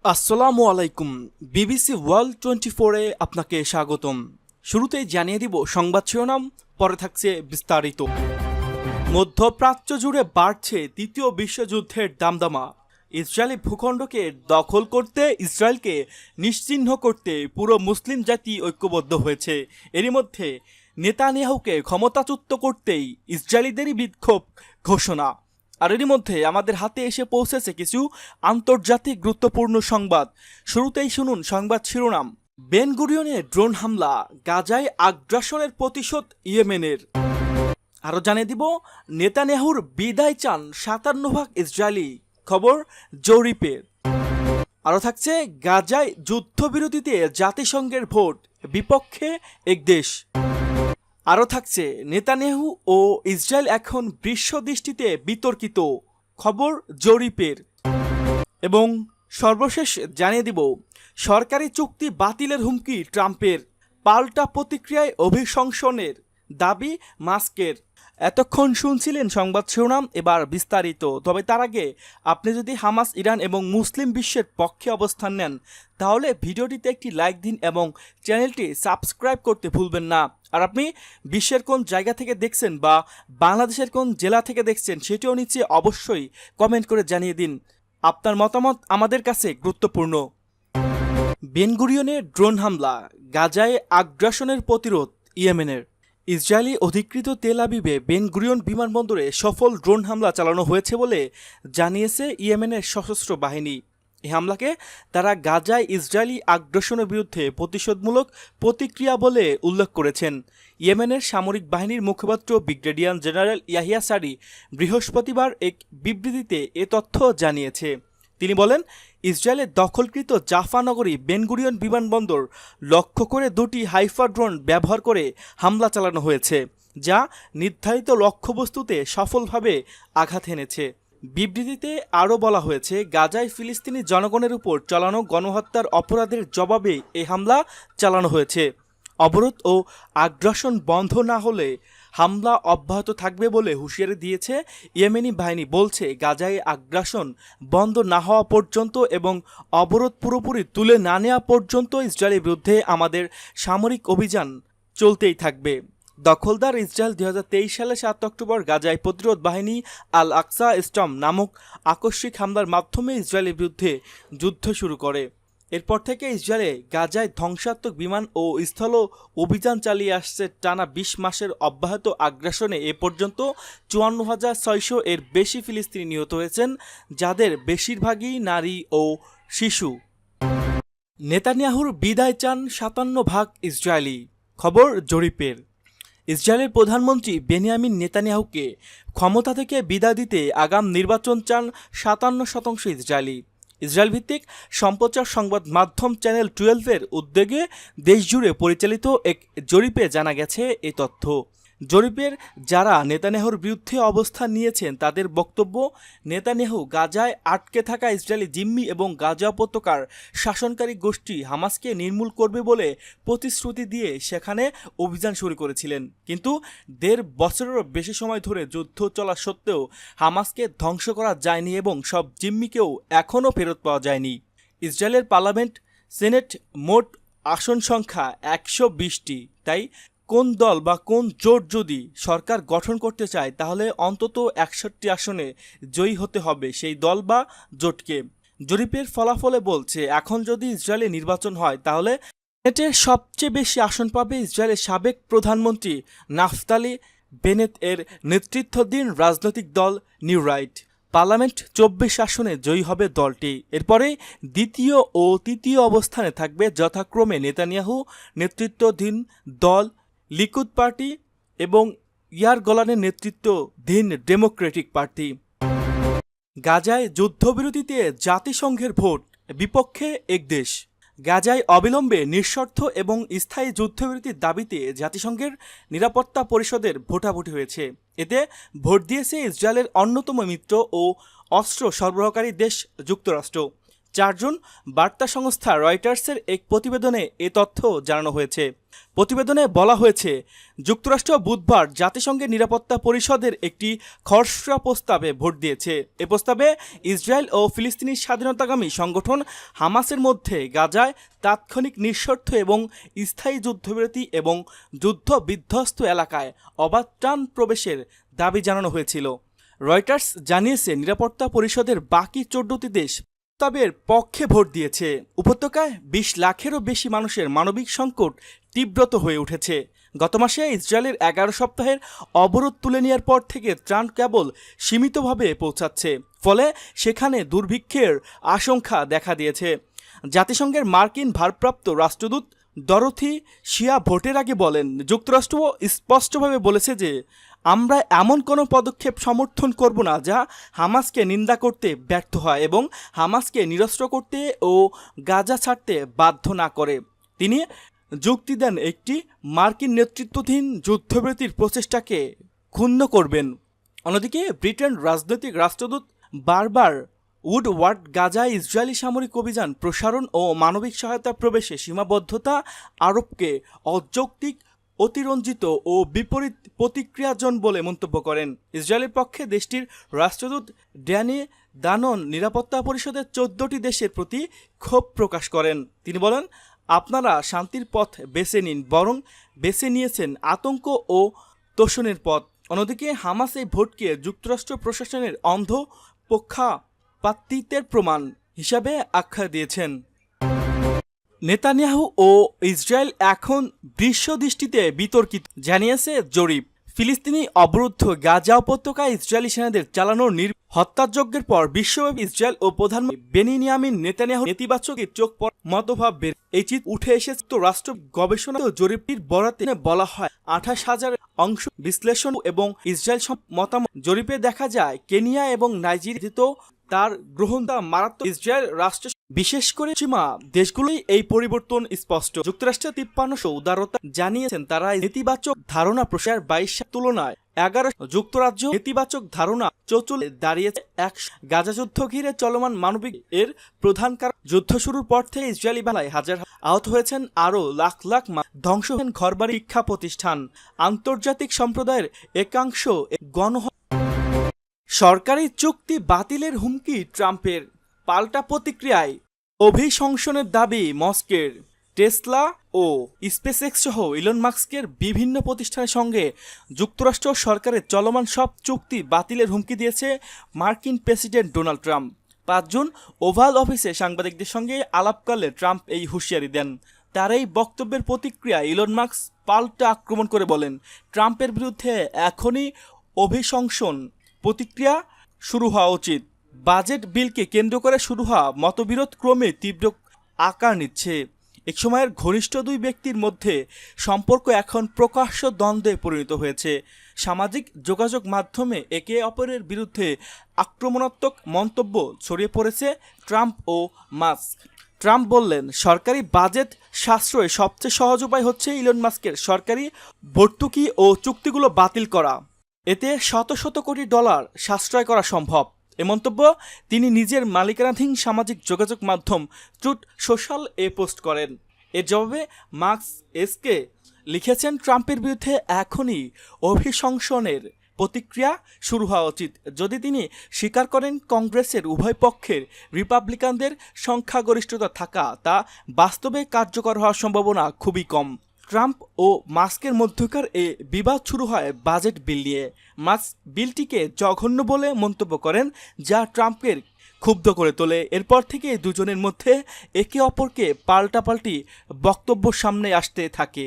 আসসালামু আলাইকুম। BBC world 24-এ আপনাকে স্বাগতম। শুরুতেই জানিয়ে দিব সংবাদ শিরোনাম, পরে থাকছে বিস্তারিত। মধ্যপ্রাচ্য জুড়ে বাড়ছে তৃতীয় বিশ্বযুদ্ধের দামদামা। ইসরায়েলি ভূখণ্ডকে দখল করতে, ইসরায়েলকে নিশ্চিহ্ন করতে পুরো মুসলিম জাতি ঐক্যবদ্ধ হয়েছে। এরই মধ্যে নেতানিয়াহুকে ক্ষমতাচ্যুত করতেই ইসরায়েলিদেরই বিক্ষোভ ঘোষণা। আর এরই মধ্যে আমাদের হাতে এসে পৌঁছেছে কিছু আন্তর্জাতিক গুরুত্বপূর্ণ সংবাদ। শুরুতেই শুনুন সংবাদ শিরোনাম। বেন গুরিয়নের ড্রোন হামলা, গাজায় আগ্রাসনের প্রতিশোধ ইয়েমেনের। আরও জানিয়ে দিব, নেতানিয়াহুর বিদায় চান 57% ইসরায়েলি, খবর জরিপের। আরও থাকছে, গাজায় যুদ্ধবিরতিতে জাতিসংঘের ভোট, বিপক্ষে এক দেশ। আরও থাকছে, নেতানিয়াহু ও ইসরায়েল এখন বিশ্বদৃষ্টিতে বিতর্কিত, খবর জরিপের। এবং সর্বশেষ জানিয়ে দিব, সরকারি চুক্তি বাতিলের হুমকি ট্রাম্পের, পাল্টা প্রতিক্রিয়ায় অভিশংসনের দাবি মাস্কের। এতক্ষণ শুনছিলেন সংবাদ শিরোনাম, এবার বিস্তারিত। তবে তার আগে আপনি যদি হামাস, ইরান এবং মুসলিম বিশ্বের পক্ষে অবস্থান নেন তাহলে ভিডিওটিতে একটি লাইক দিন এবং চ্যানেলটি সাবস্ক্রাইব করতে ভুলবেন না। আর আপনি বিশ্বের কোন জায়গা থেকে দেখছেন বা বাংলাদেশের কোন জেলা থেকে দেখছেন সেটিও নিচে অবশ্যই কমেন্ট করে জানিয়ে দিন। আপনার মতামত আমাদের কাছে গুরুত্বপূর্ণ। বেন গুরিয়নের ড্রোন হামলা, গাজায় আগ্রাসনের প্রতিরোধ ইয়েমেনের। ইসরায়েলি অধিকৃত তেল আবিবে বেন গুরিয়ন বিমানবন্দরে সফল ড্রোন হামলা চালানো হয়েছে বলে জানিয়েছে ইয়েমেনের সশস্ত্র বাহিনী। এই হামলাকে তারা গাজায় ইসরায়েলি আগ্রাসনের বিরুদ্ধে প্রতিশোধমূলক প্রতিক্রিয়া বলে উল্লেখ করেছেন। ইয়েমেনের সামরিক বাহিনীর মুখপাত্র ব্রিগেডিয়ার জেনারেল ইয়াহিয়া সারি বৃহস্পতিবার এক বিবৃতিতে এ তথ্য জানিয়েছে। তিনি বলেন, ইসরায়েলের দখলকৃত জাফা নগরী বেন গুরিয়ন বিমানবন্দর লক্ষ্য করে দুটি হাইফা ড্রোন ব্যবহার করে হামলা চালানো হয়েছে, যা নির্ধারিত লক্ষ্যবস্তুতে সফলভাবে আঘাত এনেছে। বিবৃতিতে আরও বলা হয়েছে, গাজায় ফিলিস্তিনি জনগণের উপর চালানো গণহত্যার অপরাধের জবাবে এই হামলা চালানো হয়েছে। অবরোধ ও আগ্রাসন বন্ধ না হলে হামলা অব্যাহত থাকবে বলে হুঁশিয়ারি দিয়েছে ইয়েমেনি বাহিনী। বলছে, গাজায় আগ্রাসন বন্ধ না হওয়া পর্যন্ত এবং অবরোধ পুরোপুরি তুলে না নেওয়া পর্যন্ত ইসরায়েলের বিরুদ্ধে আমাদের সামরিক অভিযান চলতেই থাকবে। দখলদার ইসরায়েল 2023 সালে 7 অক্টোবর গাজায় প্রতিরোধ বাহিনী আল আকসা স্টর্ম নামক আকস্মিক হামলার মাধ্যমে ইসরায়েলের বিরুদ্ধে যুদ্ধ শুরু করে। এরপর থেকে ইসরায়েলে গাজায় ধ্বংসাত্মক বিমান ও স্থল অভিযান চালিয়ে আসছে। টানা 20 মাসের অব্যাহত আগ্রাসনে এ পর্যন্ত 54,600 এর বেশি ফিলিস্তিনি নিহত হয়েছেন, যাদের বেশিরভাগই নারী ও শিশু। নেতানিয়াহুর বিদায় চান 57% ইসরায়েলি, খবর জরিপের। ইসরায়েলের প্রধানমন্ত্রী বেনিয়ামিন নেতানিয়াহুকে ক্ষমতা থেকে বিদায় দিতে আগাম নির্বাচন চান 57% ইসরায়েলি। ইসরায়েল ভিত্তিক সম্প্রচার সংবাদ মাধ্যম চ্যানেল 12-এর উদ্যোগে দেশজুড়ে পরিচালিত এক জরিপে জানা গেছে এই তথ্য। জরিপের যারা নেতানিয়াহুর বিরুদ্ধে অবস্থান নিয়েছেন তাদের বক্তব্য, নেতানিয়াহু গাজায় আটকে থাকা ইসরায়েলি জিম্মি এবং গাজা উপত্যকার শাসনকারী গোষ্ঠী হামাসকে নির্মূল করবে বলে প্রতিশ্রুতি দিয়ে সেখানে অভিযান শুরু করেছিলেন। কিন্তু 1.5 বছরেরও বেশি সময় ধরে যুদ্ধ চলা সত্ত্বেও হামাসকে ধ্বংস করা যায়নি এবং সব জিম্মিকেও এখনও ফেরত পাওয়া যায়নি। ইসরায়েলের পার্লামেন্ট সেনেট মোট আসন সংখ্যা 120টি। তাই কোন দল বা কোন জোট যদি সরকার গঠন করতে চায় তাহলে অন্তত 61 আসনে জয়ী হতে হবে সেই দল বা জোটকে। জরিপের ফলাফলে বলছে, এখন যদি ইসরায়েলে নির্বাচন হয় তাহলে সেনেটে সবচেয়ে বেশি আসন পাবে ইসরায়েলের সাবেক প্রধানমন্ত্রী নাফতালি বেনেত এর নেতৃত্বাধীন রাজনৈতিক দল নিউ রাইট। পার্লামেন্ট 24 আসনে জয়ী হবে দলটি। এরপরে দ্বিতীয় ও তৃতীয় অবস্থানে থাকবে যথাক্রমে নেতানিয়াহু নেতৃত্বাধীন দল লিকুদ পার্টি এবং ইয়ার গোলানের নেতৃত্বাধীন ডেমোক্রেটিক পার্টি। গাজায় যুদ্ধবিরতিতে জাতিসংঘের ভোট, বিপক্ষে এক দেশ। গাজায় অবিলম্বে নিঃশর্ত এবং স্থায়ী যুদ্ধবিরতির দাবিতে জাতিসংঘের নিরাপত্তা পরিষদের ভোটাভুটি হয়েছে। এতে ভোট দিয়েছে ইসরায়েলের অন্যতম মিত্র ও অস্ত্র সরবরাহকারী দেশ যুক্তরাষ্ট্র। চারজন বার্তা সংস্থা রয়টার্সের এক প্রতিবেদনে এ তথ্য জানানো হয়েছে। প্রতিবেদনে বলা হয়েছে, যুক্তরাষ্ট্র বুধবার জাতিসংঘের নিরাপত্তা পরিষদের একটি খসড়া প্রস্তাবে ভোট দিয়েছে। এ প্রস্তাবে ইসরায়েল ও ফিলিস্তিনি স্বাধীনতাকামী সংগঠন হামাসের মধ্যে গাজায় তাৎক্ষণিক নিঃশর্ত এবং স্থায়ী যুদ্ধবিরতি এবং যুদ্ধ বিধ্বস্ত এলাকায় অবাধ ত্রাণ প্রবেশের দাবি জানানো হয়েছিল। রয়টার্স জানিয়েছে, নিরাপত্তা পরিষদের বাকি 14টি দেশ প্রস্তাবের পক্ষে ভোট দিয়েছে। উপত্যকায় 20 লাখেরও বেশি মানুষের মানবিক সংকট তীব্রতর হয়ে উঠেছে। গত মাসে ইসরায়েলের 11 সপ্তাহের অবরোধ তুলে নেওয়ার পর থেকে ত্রাণ কেবল সীমিতভাবে পৌঁছাচ্ছে, ফলে সেখানে দুর্ভিক্ষের আশঙ্কা দেখা দিয়েছে। জাতিসংঘের মার্কিন ভারপ্রাপ্ত রাষ্ট্রদূত ডরোথি শিয়া ভোটের আগে বলেন, যুক্তরাষ্ট্র স্পষ্টভাবে বলেছে যে আমরা এমন কোনো পদক্ষেপ সমর্থন করব না যা হামাসকে নিন্দা করতে ব্যর্থ হয় এবং হামাসকে নিরস্ত্র করতে ও গাজা ছাড়তে বাধ্য না করে। তিনি যুক্তি দেন, একটি মার্কিন নেতৃত্বাধীন যুদ্ধবিরতির প্রচেষ্টাকে ক্ষুণ্ণ করবেন। অন্যদিকে ব্রিটেন রাজনৈতিক রাষ্ট্রদূত বারবার উডওয়ার্ড গাজায় ইসরায়েলি সামরিক অভিযান প্রসারণ ও মানবিক সহায়তা প্রবেশে সীমাবদ্ধতা আরোপকে অযৌক্তিক, অতিরঞ্জিত ও বিপরীত প্রতিক্রিয়াজন বলে মন্তব্য করেন। ইসরায়েলের পক্ষে দেশটির রাষ্ট্রদূত ড্যানি দানন নিরাপত্তা পরিষদের 14টি দেশের প্রতি ক্ষোভ প্রকাশ করেন। তিনি বলেন, আপনারা শান্তির পথ বেছে নিন, বরং বেছে নিয়েছেন আতঙ্ক ও তোষণের পথ। অন্যদিকে হামাস এই ভোটকে যুক্তরাষ্ট্র প্রশাসনের অন্ধ পক্ষপাতিত্বের প্রমাণ হিসাবে আখ্যা দিয়েছেন। নেতানিয়াহু ও ইসরায়েল এখন দৃশ্যদৃষ্টিতে বিতর্কিত, জানিয়েছে জরিপ। ফিলিস্তিনি অবরুদ্ধ গাজা উপত্যকায় ইসরায়েলি সেনাদের চালানো হত্যাযজ্ঞের পর বিশ্বব্যাপী ইসরায়েল ও প্রধানমন্ত্রী বেনিয়ামিন নেতানিয়াহু নেতিবাচক চোখ মতভাব বের এই চিত্র উঠে এসেছে। তো রাষ্ট্র গবেষণা জরিপটির বরাতে বলা হয় 28,000 অংশ বিশ্লেষণ এবং ইসরায়েল মতামত জরিপে দেখা যায় কেনিয়া এবং নাইজেরিয়া তার গ্রহণটা মারাত্মক। ইসরায়েল রাষ্ট্র বিশেষ করে সীমা দেশগুলোই এই পরিবর্তন স্পষ্ট। যুক্তরাষ্ট্রের 53 উদারতা জানিয়েছেন তারা নেতিবাচক ধারণা প্রসার 22 তুলনায় 11 যুক্তরাজ্য নেতিবাচক ধারণা 44 দাঁড়িয়েছে 100। গাজা যুদ্ধ ঘিরে চলমান মানবিক এর প্রধান কারণ যুদ্ধ শুরুর পর থেকে ইসরায়েলি বেলায় হাজার আহত হয়েছেন, আরও লাখ লাখ ধ্বংস হয়েছেন ঘরবাড়ি, শিক্ষা প্রতিষ্ঠান। আন্তর্জাতিক সম্প্রদায়ের একাংশ সরকারি চুক্তি বাতিলের হুমকি ট্রাম্পের, পাল্টা প্রতিক্রিয়ায় অভিশংসনের দাবি মস্কের। টেসলা ও স্পেসএক্স সহ ইলন মাস্কের বিভিন্ন প্রতিষ্ঠানের সঙ্গে যুক্তরাষ্ট্র সরকারের চলমান সব চুক্তি বাতিলের হুমকি দিয়েছে মার্কিন president Donald Trump. 5 June oval অফিসে সাংবাদিকদের সঙ্গে আলাপকালে ট্রাম্প এই হুঁশিয়ারি দেন। তার এই বক্তব্যের প্রতিক্রিয়া ইলন মাস্ক পাল্টা আক্রমণ করে বলেন, ট্রাম্পের বিরুদ্ধে এখনই অভিশংসন প্রতিক্রিয়া শুরু হওয়া উচিত। বাজেট বিলকে কেন্দ্র করে শুরু হওয়া মতবিরোধ ক্রমে তীব্র আকার নিচ্ছে। এক সময়ের ঘনিষ্ঠ দুই ব্যক্তির মধ্যে সম্পর্ক এখন প্রকাশ্য দ্বন্দ্বে পরিণত হয়েছে। সামাজিক যোগাযোগ মাধ্যমে একে অপরের বিরুদ্ধে আক্রমণাত্মক মন্তব্য ছড়িয়ে পড়েছে ট্রাম্প ও মাস্ক। ট্রাম্প বললেন, সরকারি বাজেট সাশ্রয় সবচেয়ে সহজ উপায় হচ্ছে ইলন মাস্কের সরকারি ভর্তুকি ও চুক্তিগুলো বাতিল করা। এতে শত শত কোটি ডলার সাশ্রয় করা সম্ভব। এ মন্তব্য তিনি নিজের মালিকানাধীন সামাজিক যোগাযোগ মাধ্যম ট্রুথ সোশ্যাল পোস্ট করেন। এর জবাবে মাস্ক এসকে লিখেছেন, ট্রাম্পের বিরুদ্ধে এখনই অভিশংসনের প্রতিক্রিয়া শুরু হওয়া উচিত। যদি তিনি স্বীকার করেন কংগ্রেসের উভয় পক্ষের রিপাবলিকানদের সংখ্যাগরিষ্ঠতা থাকা, তা বাস্তবে কার্যকর হওয়ার সম্ভাবনা খুবই কম। ট্রাম্প ও মাস্কের মধ্যকার এ বিবাদ শুরু হয় বাজেট বিল নিয়ে। মাস্ক বিলটিকে জঘন্য বলে মন্তব্য করেন, যা ট্রাম্পের ক্ষুব্ধ করে তোলে। এরপর থেকে দুজনের মধ্যে একে অপরকে পাল্টাপাল্টি বক্তব্য সামনে আসতে থাকে।